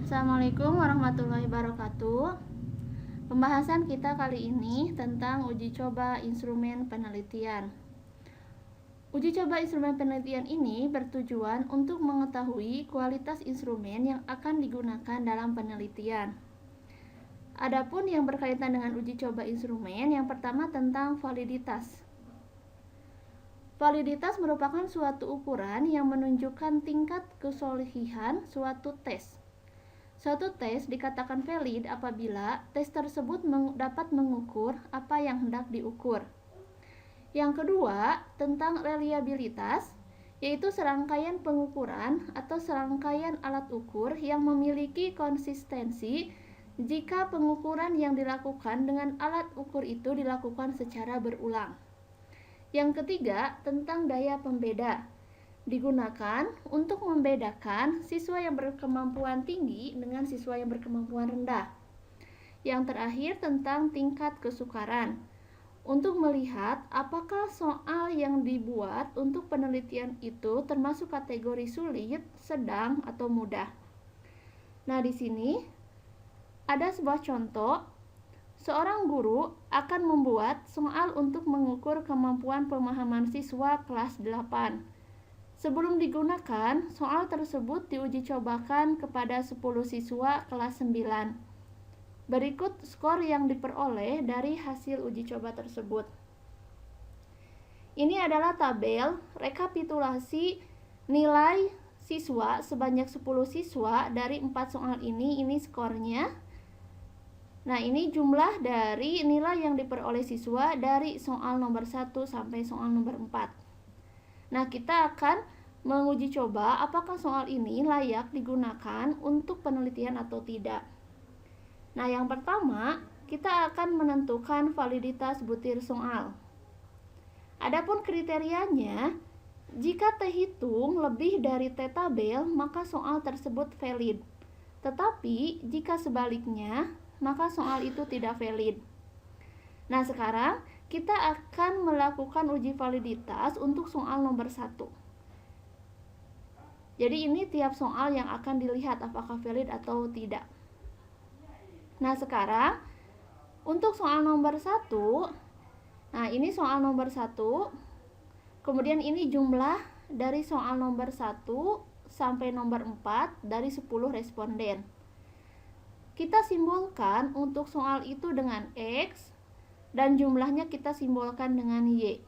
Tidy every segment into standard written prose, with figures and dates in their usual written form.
Assalamualaikum warahmatullahi wabarakatuh. Pembahasan kita kali ini tentang uji coba instrumen penelitian. Uji coba instrumen penelitian ini bertujuan untuk mengetahui kualitas instrumen yang akan digunakan dalam penelitian. Adapun yang berkaitan dengan uji coba instrumen, yang pertama tentang validitas. Validitas merupakan suatu ukuran yang menunjukkan tingkat kesolihian suatu tes. Suatu tes dikatakan valid apabila tes tersebut dapat mengukur apa yang hendak diukur. Yang kedua, tentang reliabilitas, yaitu serangkaian pengukuran atau serangkaian alat ukur yang memiliki konsistensi jika pengukuran yang dilakukan dengan alat ukur itu dilakukan secara berulang. Yang ketiga, tentang daya pembeda, digunakan untuk membedakan siswa yang berkemampuan tinggi dengan siswa yang berkemampuan rendah. Yang terakhir, tentang tingkat kesukaran, untuk melihat apakah soal yang dibuat untuk penelitian itu termasuk kategori sulit, sedang, atau mudah. Nah, di sini ada sebuah contoh. Seorang guru akan membuat soal untuk mengukur kemampuan pemahaman siswa kelas 8. Sebelum digunakan, soal tersebut diuji cobakan kepada 10 siswa kelas 9. Berikut skor yang diperoleh dari hasil uji coba tersebut. Ini adalah tabel rekapitulasi nilai siswa sebanyak 10 siswa dari 4 soal ini skornya. Nah, ini jumlah dari nilai yang diperoleh siswa dari soal nomor 1 sampai soal nomor 4. Nah, kita akan menguji coba apakah soal ini layak digunakan untuk penelitian atau tidak. Nah, yang pertama, kita akan menentukan validitas butir soal. Adapun kriterianya, jika T hitung lebih dari T tabel, maka soal tersebut valid. Tetapi, jika sebaliknya, maka soal itu tidak valid. Nah, sekarang kita akan melakukan uji validitas untuk soal nomor 1. Jadi ini tiap soal yang akan dilihat apakah valid atau tidak. Nah, sekarang untuk soal nomor 1, nah ini soal nomor 1, kemudian ini jumlah dari soal nomor 1 sampai nomor 4 dari 10 responden. Kita simbolkan untuk soal itu dengan X, dan jumlahnya kita simbolkan dengan Y.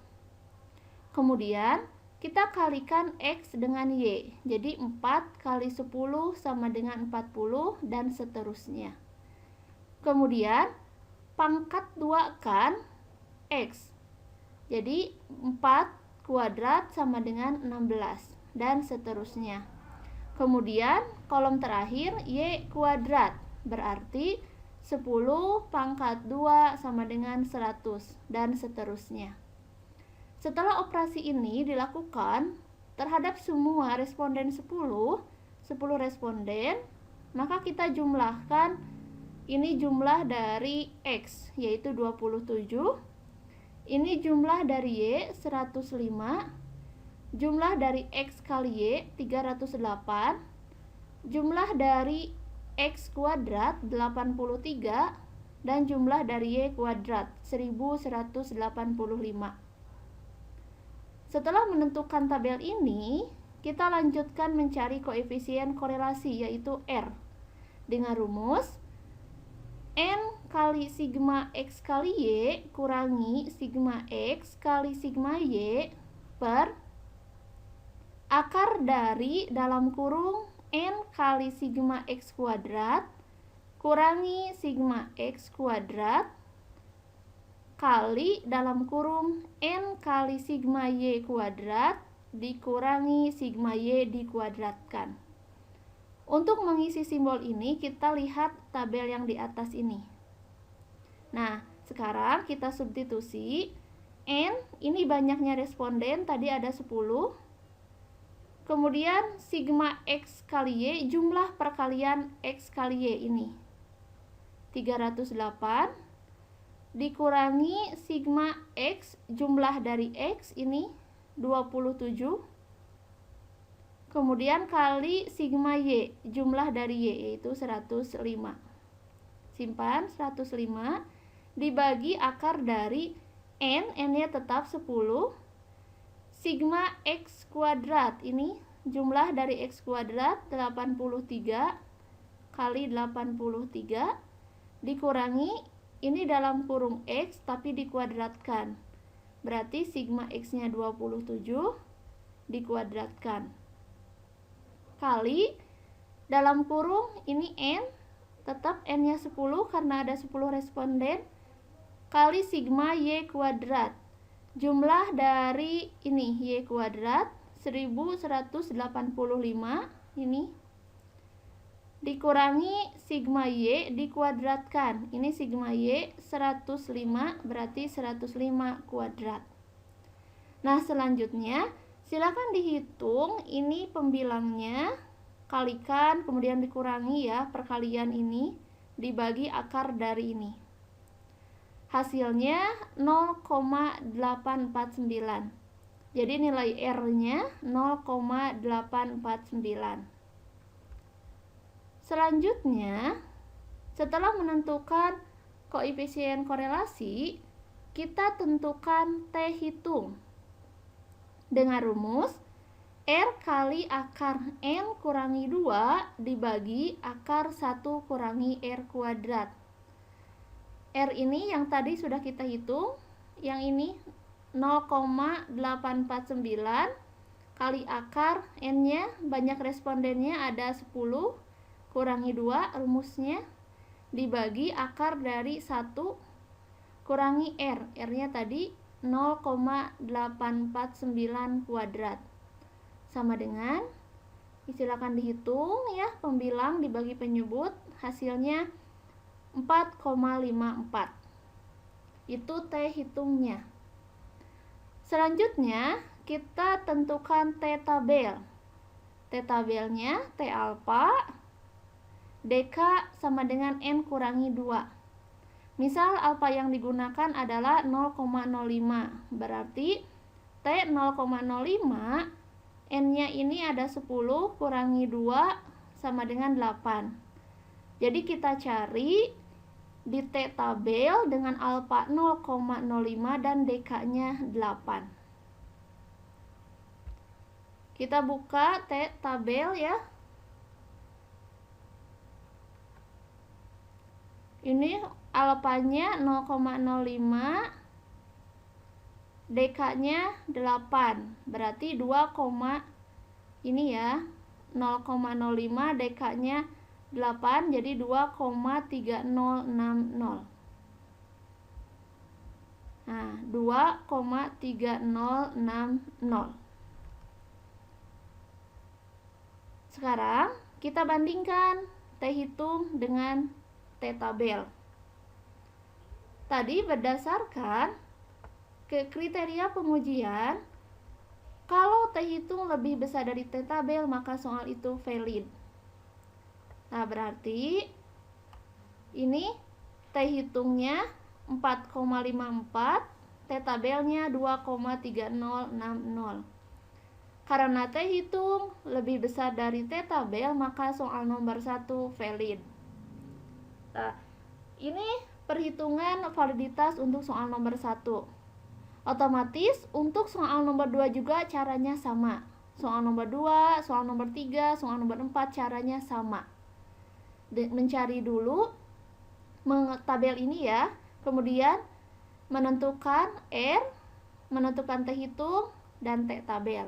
Kemudian kita kalikan X dengan Y. Jadi 4 kali 10 sama dengan 40 dan seterusnya. Kemudian pangkat 2 kan X. Jadi 4 kuadrat sama dengan 16 dan seterusnya. Kemudian kolom terakhir Y kuadrat. Berarti 10 pangkat 2 sama dengan 100 dan seterusnya. Setelah operasi ini dilakukan terhadap semua responden 10 responden, maka kita jumlahkan ini jumlah dari X yaitu 27, ini jumlah dari Y 105, jumlah dari X kali Y 308, jumlah dari X kuadrat 83, dan jumlah dari Y kuadrat 1185. Setelah menentukan tabel ini, kita lanjutkan mencari koefisien korelasi yaitu R dengan rumus N kali sigma X kali Y kurangi sigma X kali sigma Y per akar dari dalam kurung N kali sigma X kuadrat kurangi sigma X kuadrat kali dalam kurung N kali sigma Y kuadrat dikurangi sigma Y dikuadratkan. Untuk mengisi simbol ini, kita lihat tabel yang di atas ini. Nah, sekarang kita substitusi. N, ini banyaknya responden, tadi ada 10. Kemudian sigma X kali Y, jumlah perkalian X kali Y ini 308 dikurangi sigma X, jumlah dari X ini 27, kemudian kali sigma Y, jumlah dari Y yaitu 105. Simpan 105 dibagi akar dari N-nya tetap 10, sigma X kuadrat, ini jumlah dari X kuadrat 83 kali 83 dikurangi, ini dalam kurung X tapi dikuadratkan, berarti sigma X-nya 27 dikuadratkan, kali dalam kurung ini N, tetap N-nya 10 karena ada 10 responden, kali sigma Y kuadrat, jumlah dari ini Y kuadrat 1185 ini dikurangi sigma Y dikuadratkan, ini sigma Y 105 berarti 105 kuadrat. Nah selanjutnya silakan dihitung ini pembilangnya, kalikan kemudian dikurangi ya, perkalian ini dibagi akar dari ini, hasilnya 0,849. Jadi nilai R-nya 0,849. Selanjutnya, setelah menentukan koefisien korelasi, kita tentukan T hitung dengan rumus R kali akar N kurangi 2 dibagi akar 1 kurangi R kuadrat. R ini yang tadi sudah kita hitung, yang ini 0,849 kali akar N-nya, banyak respondennya ada 10, kurangi 2 rumusnya, dibagi akar dari 1 kurangi R, R-nya tadi 0,849 kuadrat, sama dengan, silakan dihitung ya, pembilang dibagi penyebut, hasilnya 4,54. Itu T hitungnya. Selanjutnya kita tentukan T tabel. T tabelnya T alfa DK sama dengan N kurangi 2. Misal alfa yang digunakan adalah 0,05, berarti T 0,05, N-nya ini ada 10 kurangi 2 sama dengan 8. Jadi kita cari di T tabel dengan alfa 0,05 dan DK-nya 8. Kita buka T tabel ya. Ini alfanya 0,05, DK-nya 8. Berarti 2, ini ya, 0,05 DK-nya 8, jadi 2,3060. Nah, 2,3060. Sekarang kita bandingkan T hitung dengan T tabel. Tadi berdasarkan ke kriteria pengujian, kalau T hitung lebih besar dari T tabel maka soal itu valid. Nah, berarti ini T hitungnya 4,54, T tabelnya 2,3060. Karena T hitung lebih besar dari T tabel, maka soal nomor 1 valid. Nah, ini perhitungan validitas untuk soal nomor 1. Otomatis untuk soal nomor 2 juga caranya sama. Soal nomor 2, soal nomor 3, soal nomor 4 caranya sama. Mencari dulu tabel ini ya, kemudian menentukan R, menentukan T hitung dan T tabel,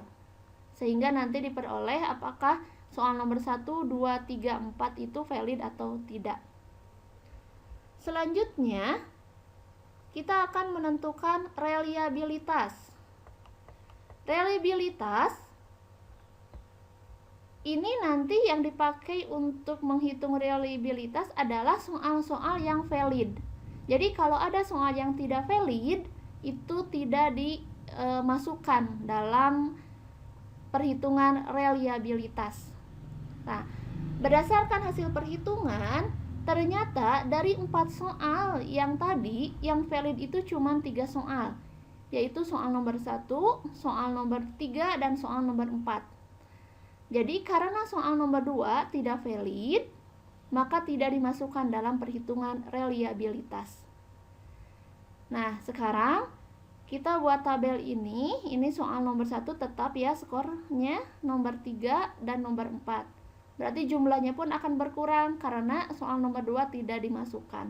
sehingga nanti diperoleh apakah soal nomor 1, 2, 3, 4 itu valid atau tidak. Selanjutnya kita akan menentukan reliabilitas. Reliabilitas ini nanti yang dipakai untuk menghitung reliabilitas adalah soal-soal yang valid. Jadi kalau ada soal yang tidak valid, itu tidak dimasukkan dalam perhitungan reliabilitas. Nah, berdasarkan hasil perhitungan, ternyata dari 4 soal yang tadi, yang valid itu cuma 3 soal, yaitu soal nomor 1, soal nomor 3, dan soal nomor 4. Jadi karena soal nomor 2 tidak valid, maka tidak dimasukkan dalam perhitungan reliabilitas. Nah, sekarang kita buat tabel ini soal nomor 1 tetap ya skornya nomor 3 dan nomor 4. Berarti jumlahnya pun akan berkurang karena soal nomor 2 tidak dimasukkan.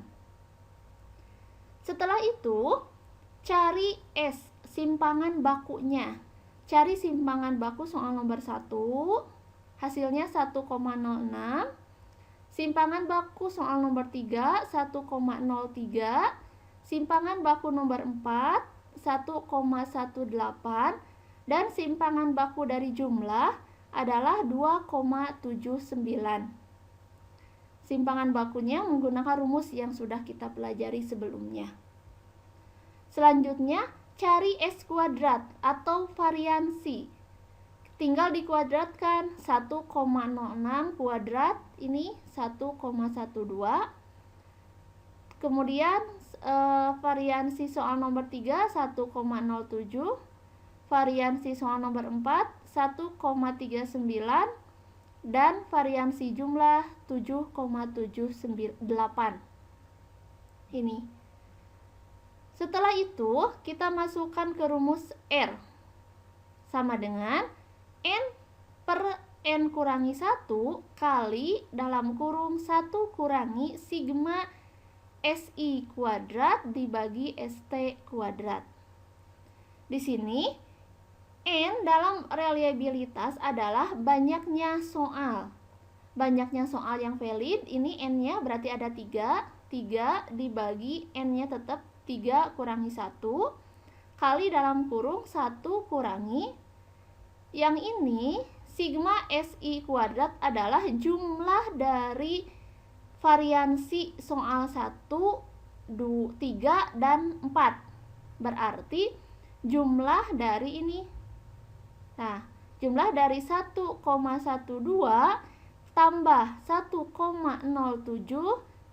Setelah itu, cari S, simpangan bakunya. Cari simpangan baku soal nomor 1, hasilnya 1,06. Simpangan baku soal nomor 3, 1,03. Simpangan baku nomor 4, 1,18. Dan simpangan baku dari jumlah adalah 2,79. Simpangan bakunya menggunakan rumus yang sudah kita pelajari sebelumnya. Selanjutnya, cari S kuadrat atau variansi. Tinggal dikuadratkan. 1,06 kuadrat ini 1,12. Kemudian variansi soal nomor 3 1,07. Variansi soal nomor 4 1,39 dan variansi jumlah 7,78. Ini. Setelah itu, kita masukkan ke rumus R. Sama dengan N per N kurangi 1 kali dalam kurung 1 kurangi sigma SI kuadrat dibagi ST kuadrat. Di sini, N dalam reliabilitas adalah banyaknya soal. Banyaknya soal yang valid, ini N-nya berarti ada 3. 3 dibagi N-nya tetap 3 kurangi 1 kali dalam kurung 1 kurangi, yang ini sigma SI kuadrat adalah jumlah dari variansi soal 1, 3, dan 4. Berarti jumlah dari ini. Nah, jumlah dari 1,12 tambah 1,07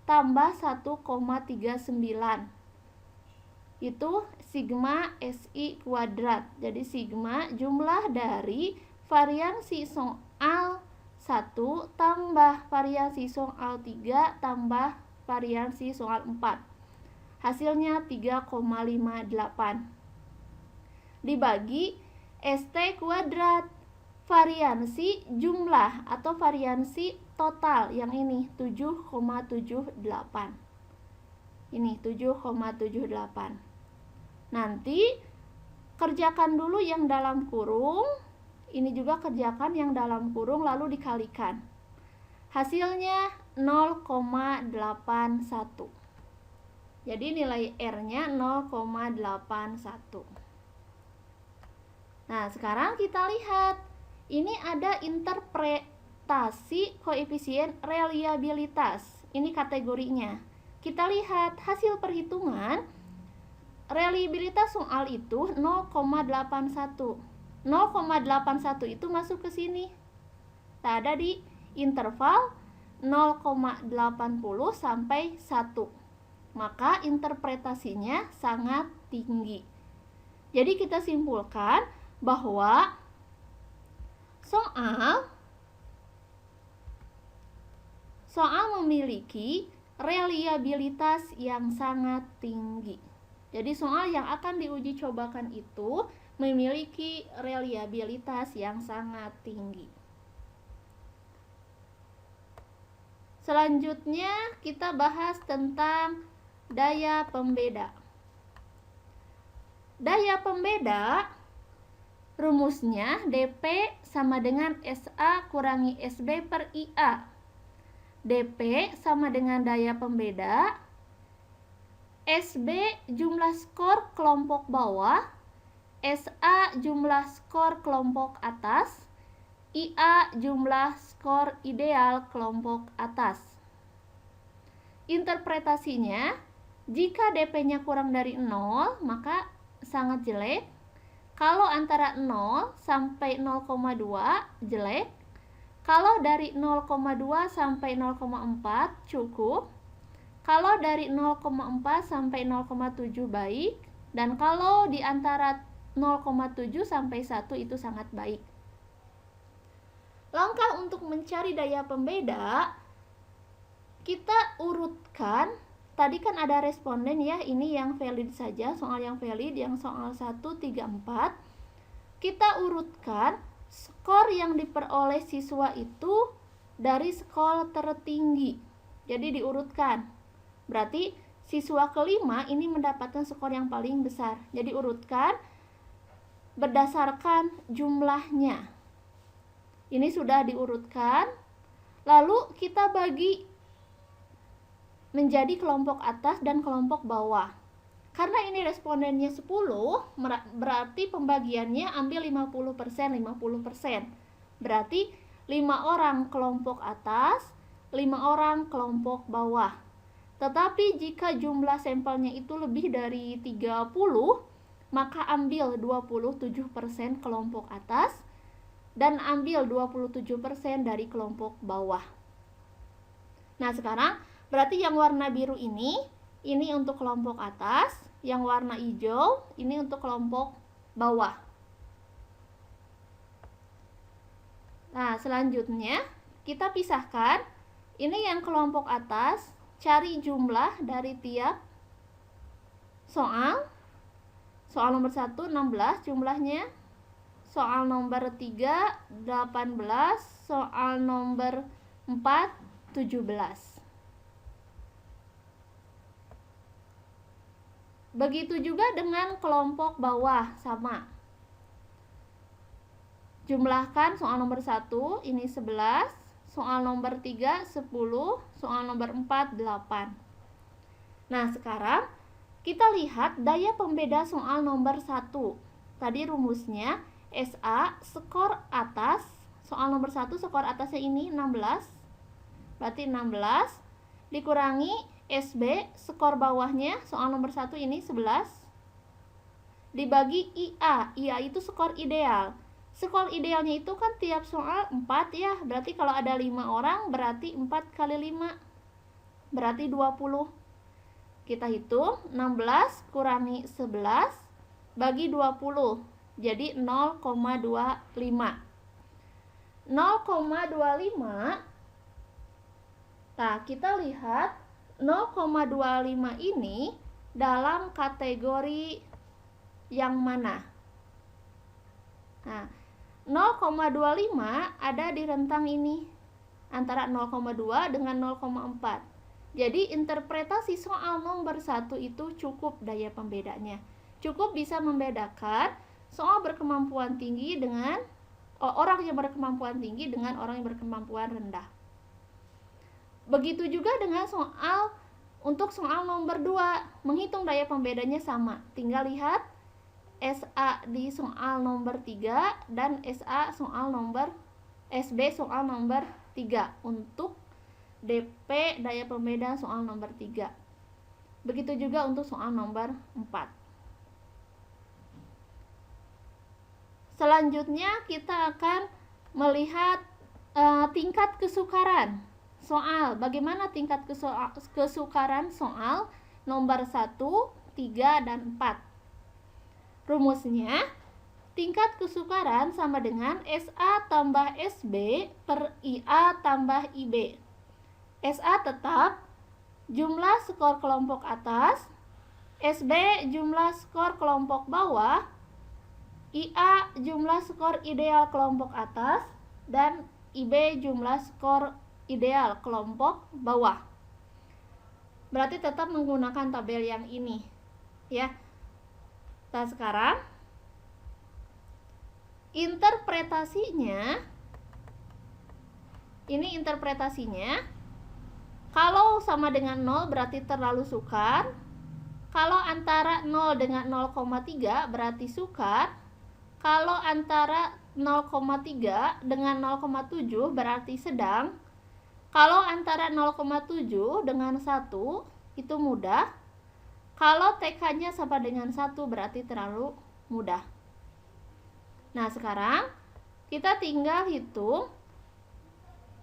tambah 1,39. Itu sigma SI kuadrat. Jadi sigma jumlah dari variansi soal 1 tambah variansi soal 3 tambah variansi soal 4. Hasilnya 3,58. Dibagi ST kuadrat, variansi jumlah atau variansi total yang ini 7,78. Ini 7,78. Nanti kerjakan dulu yang dalam kurung, ini juga kerjakan yang dalam kurung lalu dikalikan. Hasilnya 0,81. Jadi nilai R-nya 0,81. Nah, sekarang kita lihat. Ini ada interpretasi koefisien reliabilitas. Ini kategorinya. Kita lihat hasil perhitungan reliabilitas soal itu 0,81. 0,81 itu masuk ke sini. Nah, ada di interval 0,80 sampai 1. Maka interpretasinya sangat tinggi. Jadi kita simpulkan bahwa soal memiliki reliabilitas yang sangat tinggi. Jadi soal yang akan diuji cobakan itu memiliki reliabilitas yang sangat tinggi. Selanjutnya kita bahas tentang daya pembeda. Daya pembeda rumusnya dP sama dengan SA kurangi SB per IA. dP sama dengan daya pembeda, SB jumlah skor kelompok bawah, SA jumlah skor kelompok atas, IA jumlah skor ideal kelompok atas. Interpretasinya, jika dP-nya kurang dari 0, maka sangat jelek. Kalau antara 0 sampai 0,2 jelek. Kalau dari 0,2 sampai 0,4 cukup. Kalau dari 0,4 sampai 0,7 baik. Dan kalau di antara 0,7 sampai 1 itu sangat baik. Langkah untuk mencari daya pembeda, kita urutkan. Tadi kan ada responden ya, ini yang valid saja, soal yang valid, yang soal 1, 3, 4. Kita urutkan skor yang diperoleh siswa itu dari skor tertinggi. Jadi diurutkan. Berarti siswa kelima ini mendapatkan skor yang paling besar. Jadi urutkan berdasarkan jumlahnya. Ini sudah diurutkan. Lalu kita bagi menjadi kelompok atas dan kelompok bawah. Karena ini respondennya 10, berarti pembagiannya ambil 50%, 50%. Berarti 5 orang kelompok atas, 5 orang kelompok bawah. Tetapi jika jumlah sampelnya itu lebih dari 30, maka ambil 27% kelompok atas dan ambil 27% dari kelompok bawah. Nah, sekarang berarti yang warna biru ini untuk kelompok atas, yang warna hijau ini untuk kelompok bawah. Nah, selanjutnya kita pisahkan. Ini yang kelompok atas, cari jumlah dari tiap soal. Soal nomor 1 16 jumlahnya. Soal nomor 3 18, soal nomor 4 17. Begitu juga dengan kelompok bawah, sama. Jumlahkan soal nomor 1 ini 11, soal nomor 3 10, soal nomor 4 8. Nah, sekarang kita lihat daya pembeda soal nomor 1. Tadi rumusnya SA skor atas, soal nomor 1 skor atasnya ini 16. Berarti 16 dikurangi SB skor bawahnya soal nomor 1 ini 11 dibagi IA. IA itu skor ideal. Skor idealnya itu kan tiap soal 4 ya. Berarti kalau ada 5 orang berarti 4 kali 5 berarti 20. Kita hitung 16 kurangi 11 bagi 20. Jadi 0,25. 0,25. Nah, kita lihat 0,25 ini dalam kategori yang mana? Nah, 0,25 ada di rentang ini antara 0,2 dengan 0,4. Jadi interpretasi soal nomor 1 itu cukup daya pembedanya. Cukup bisa membedakan soal berkemampuan tinggi dengan orang yang berkemampuan tinggi dengan orang yang berkemampuan rendah. Begitu juga dengan soal untuk soal nomor 2, menghitung daya pembedanya sama. Tinggal lihat SA di soal nomor 3 dan SB soal nomor 3 untuk DP daya pembeda soal nomor 3. Begitu juga untuk soal nomor 4. Selanjutnya kita akan melihat tingkat kesukaran soal. Bagaimana tingkat kesukaran soal nomor 1, 3, dan 4. Rumusnya, tingkat kesukaran sama dengan SA tambah SB per IA tambah IB. SA tetap jumlah skor kelompok atas, SB jumlah skor kelompok bawah, IA jumlah skor ideal kelompok atas, dan IB jumlah skor ideal kelompok bawah. Berarti tetap menggunakan tabel yang ini ya. Nah, sekarang interpretasinya, ini interpretasinya, kalau sama dengan 0 berarti terlalu sukar, kalau antara 0 dengan 0,3 berarti sukar, kalau antara 0,3 dengan 0,7 berarti sedang, kalau antara 0,7 dengan 1 itu mudah, kalau TK-nya sama dengan 1 berarti terlalu mudah. Nah, sekarang kita tinggal hitung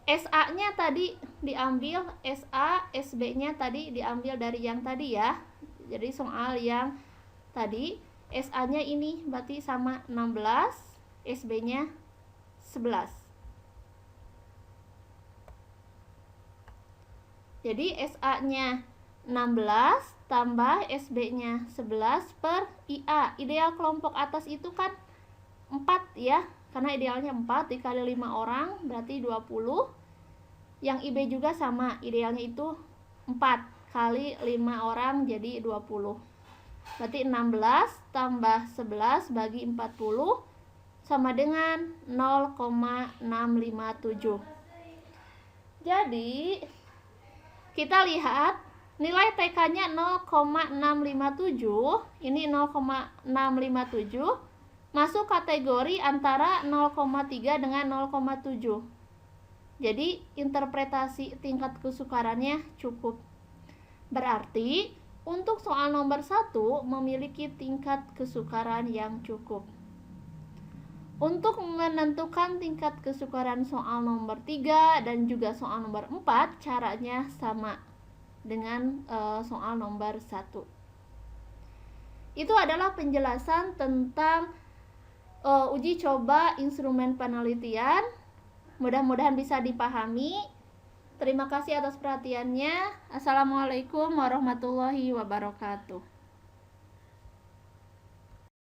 SA-nya tadi diambil, SA, SB-nya tadi diambil dari yang tadi ya. Jadi soal yang tadi SA-nya ini berarti sama 16, SB-nya 11. Jadi SA-nya 16 tambah SB-nya 11 per IA. Ideal kelompok atas itu kan 4 ya, karena idealnya 4 dikali 5 orang berarti 20. Yang IB juga sama, idealnya itu 4 kali 5 orang jadi 20. Berarti 16 tambah 11 bagi 40 sama dengan 0,657. Jadi kita lihat nilai TK-nya 0,657. Ini 0,657 masuk kategori antara 0,3 dengan 0,7. Jadi interpretasi tingkat kesukarannya cukup. Berarti untuk soal nomor 1 memiliki tingkat kesukaran yang cukup. Untuk menentukan tingkat kesukaran soal nomor 3 dan juga soal nomor 4 caranya sama dengan soal nomor 1. Itu adalah penjelasan tentang uji coba instrumen penelitian. Mudah-mudahan bisa dipahami. Terima kasih atas perhatiannya. Assalamualaikum warahmatullahi wabarakatuh.